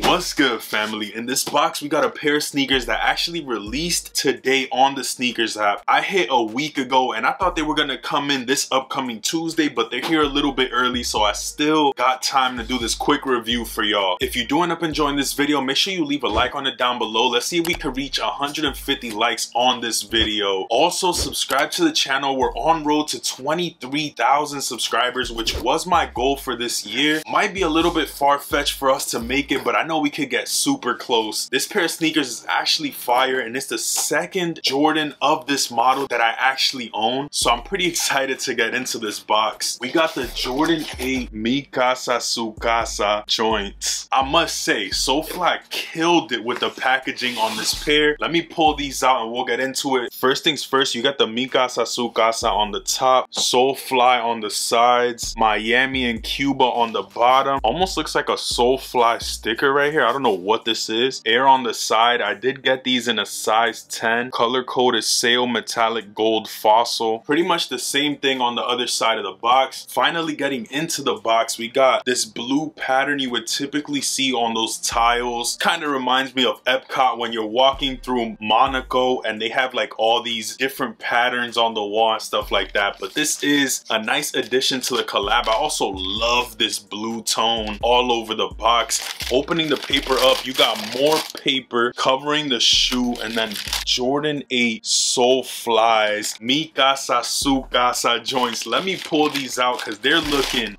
What's good, family? In this box we got a pair of sneakers that actually released today on the sneakers app. I hit a week ago and I thought they were gonna come in this upcoming Tuesday, but they're here a little bit early, so I still got time to do this quick review for y'all. If you do end up enjoying this video, make sure you leave a like on it down below. Let's see if we can reach 150 likes on this video. Also, subscribe to the channel. We're on road to 23,000 subscribers, which was my goal for this year. Might be a little bit far-fetched for us to make it, but I know we could get super close. This pair of sneakers is actually fire, and it's the second Jordan of this model that I actually own, so I'm pretty excited to get into this box. We got the Jordan 8 Mi Casa Su Casa joints. I must say, SoleFly killed it with the packaging on this pair. Let me pull these out and we'll get into it. First things first, you got the Mi Casa Su Casa on the top, SoleFly on the sides, Miami and Cuba on the bottom. Almost looks like a SoleFly sticker right here. I don't know what this is. Air on the side. I did get these in a size 10. Color code is Sail Metallic Gold Fossil. Pretty much the same thing on the other side of the box. Finally getting into the box, we got this blue pattern you would typically see on those tiles. Kind of reminds me of Epcot when you're walking through Monaco and they have like all these different patterns on the wall and stuff like that. But this is a nice addition to the collab. I also love this blue tone all over the box. Opening the paper up, you got more paper covering the shoe, and then Jordan 8 SoleFlies Mi Casa Su Casa joints. Let me pull these out because they're looking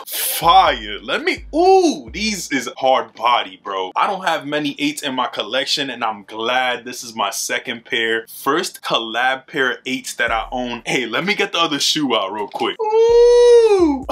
fire. These is hard body, bro. I don't have many 8s in my collection, and I'm glad this is my second pair. First collab pair of 8s that I own. Hey, let me get the other shoe out real quick. Ooh.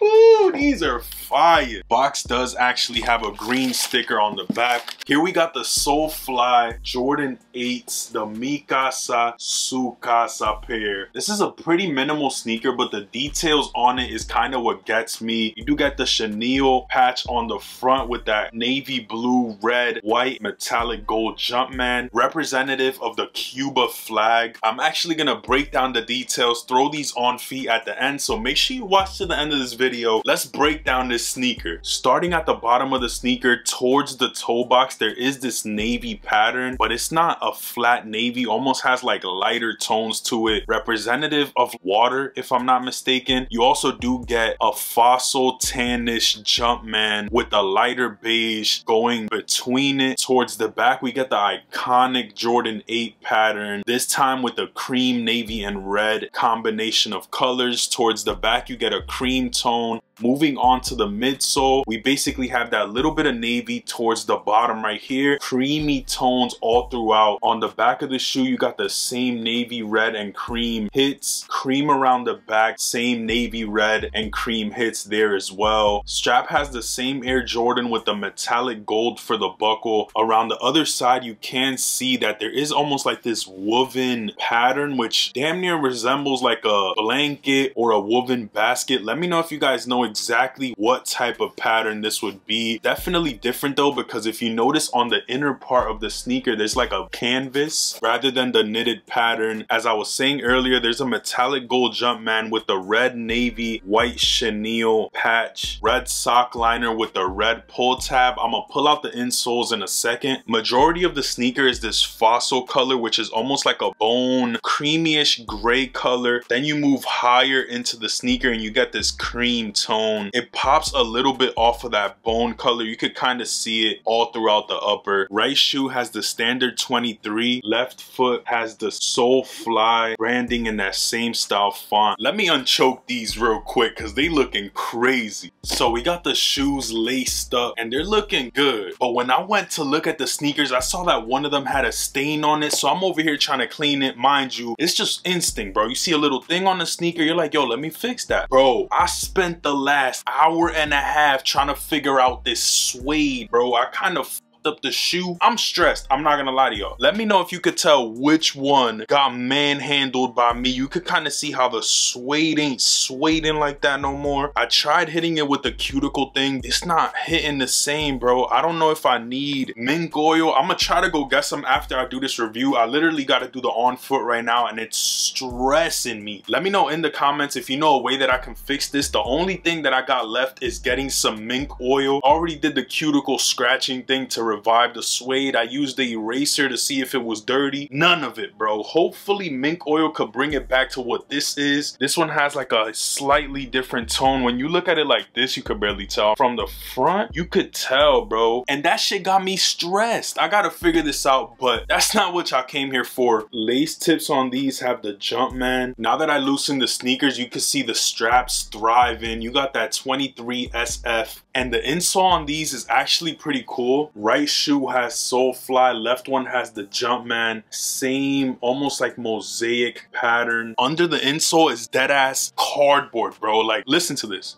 Ooh, these are fire. Box does actually have a green sticker on the back. Here we got the SoleFly Jordan 8s, the Mi Casa Su Casa pair. This is a pretty minimal sneaker, but the details on it is kind of what gets me. You do get the chenille patch on the front with that navy blue, red, white, metallic gold Jumpman, representative of the Cuba flag. I'm actually gonna break down the details, throw these on feet at the end, so make sure you watch to the end of this video. Let's break down this sneaker. Starting at the bottom of the sneaker towards the toe box, there is this navy pattern, but it's not a flat navy, almost has like lighter tones to it, representative of water if I'm not mistaken. You also do get a fossil tannish Jumpman with a lighter beige going between it. Towards the back we get the iconic Jordan 8 pattern, this time with a cream, navy, and red combination of colors. Towards the back you get a cream tone. Moving on to the midsole, we basically have that little bit of navy towards the bottom right here. Creamy tones all throughout. On the back of the shoe, you got the same navy, red, and cream hits. Cream around the back, same navy, red, and cream hits there as well. Strap has the same Air Jordan with the metallic gold for the buckle. Around the other side, you can see that there is almost like this woven pattern, which damn near resembles like a blanket or a woven basket. Let me know if you guys know exactly what type of pattern this would be. Definitely different though, because if you notice on the inner part of the sneaker, there's like a canvas rather than the knitted pattern. As I was saying earlier, there's a metallic gold Jumpman with the red, navy, white chenille patch, red sock liner with the red pull tab. I'm gonna pull out the insoles in a second. Majority of the sneaker is this fossil color, which is almost like a bone, creamy-ish gray color. Then you move higher into the sneaker and you get this cream tone. It pops a little bit off of that bone color. You could kind of see it all throughout the upper. Right shoe has the standard 23. Left foot has the SoleFly branding in that same style font. Let me unchoke these real quick because they looking crazy. So we got the shoes laced up and they're looking good. But when I went to look at the sneakers, I saw that one of them had a stain on it. So I'm over here trying to clean it. Mind you, it's just instinct, bro. You see a little thing on the sneaker, you're like, yo, let me fix that. Bro, I spent the last hour and a half trying to figure out this suede, bro. I kind of up the shoe. I'm stressed. I'm not gonna lie to y'all. Let me know if you could tell which one got manhandled by me. You could kind of see how the suede ain't sueding like that no more. I tried hitting it with the cuticle thing. It's not hitting the same, bro. I don't know if I need mink oil. I'm gonna try to go get some after I do this review. I literally got to do the on foot right now and it's stressing me. Let me know in the comments if you know a way that I can fix this. The only thing that I got left is getting some mink oil. Already did the cuticle scratching thing to revive the suede. I used the eraser to see if it was dirty. None of it, bro. Hopefully mink oil could bring it back to what this is. This one has like a slightly different tone. When you look at it like this, you could barely tell. From the front, you could tell, bro. And that shit got me stressed. I gotta figure this out, but that's not what y'all came here for. Lace tips on these have the Jumpman. Now that I loosened the sneakers, you can see the straps thriving. You got that 23 SF. And the insole on these is actually pretty cool. Right shoe has SoleFly, left one has the Jumpman. Same, almost like mosaic pattern. Under the insole is dead ass cardboard, bro. Like, listen to this.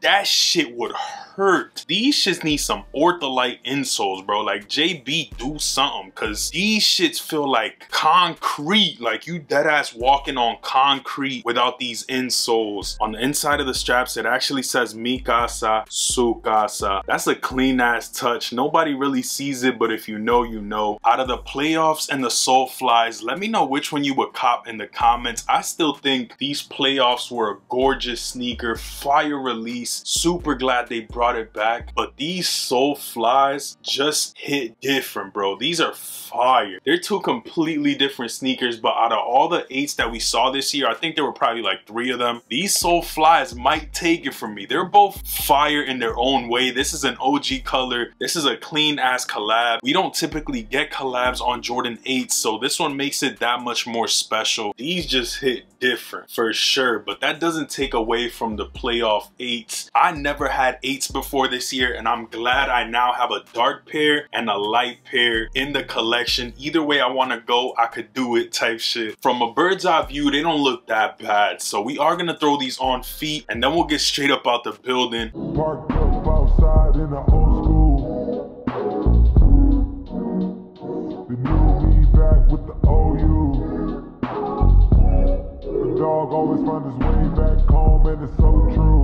That shit would hurt. These shits need some ortholite insoles, bro. Like, JB, do something, cause these shits feel like concrete. Like you dead ass walking on concrete without these insoles. On the inside of the straps, it actually says Mi Casa, Su Casa. That's a clean ass touch. Nobody really sees it, but if you know, you know. Out of the playoffs and the SoleFlies, let me know which one you would cop in the comments. I still think these playoffs were a gorgeous sneaker, fire release. Super glad they brought it back, but these SoleFlies just hit different, bro. These are fire. They're two completely different sneakers, but out of all the 8s that we saw this year, I think there were probably like 3 of them. These SoleFlies might take it from me. They're both fire in their own way. This is an OG color. This is a clean ass collab. We don't typically get collabs on Jordan 8s, so this one makes it that much more special. These just hit different for sure, but that doesn't take away from the playoff 8s. I never had 8s before this year, and I'm glad I now have a dark pair and a light pair in the collection. Either way I want to go, I could do it type shit. From a bird's eye view, they don't look that bad, so we are gonna throw these on feet and then we'll get straight up out the building. Parked up outside in the old school. The new me back with the OU. The dog always found his way back home, and it's so true.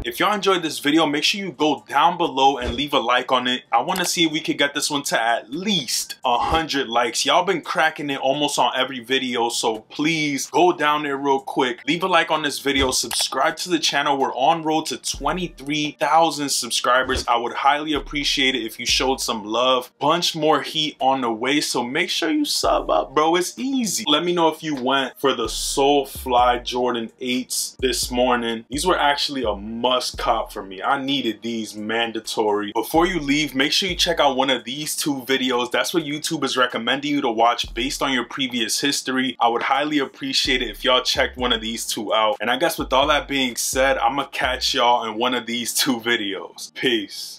If y'all enjoyed this video, make sure you go down below and leave a like on it. I want to see if we could get this one to at least 100 likes. Y'all been cracking it almost on every video, so please go down there real quick. Leave a like on this video. Subscribe to the channel. We're on road to 23,000 subscribers. I would highly appreciate it if you showed some love. Bunch more heat on the way, so make sure you sub up, bro. It's easy. Let me know if you went for the SoleFly Jordan 8s this morning. These were actually a must cop for me. I needed these mandatory. Before you leave, make sure you check out one of these 2 videos. That's what YouTube is recommending you to watch based on your previous history. I would highly appreciate it if y'all checked one of these 2 out. And I guess with all that being said, I'm gonna catch y'all in one of these 2 videos. Peace.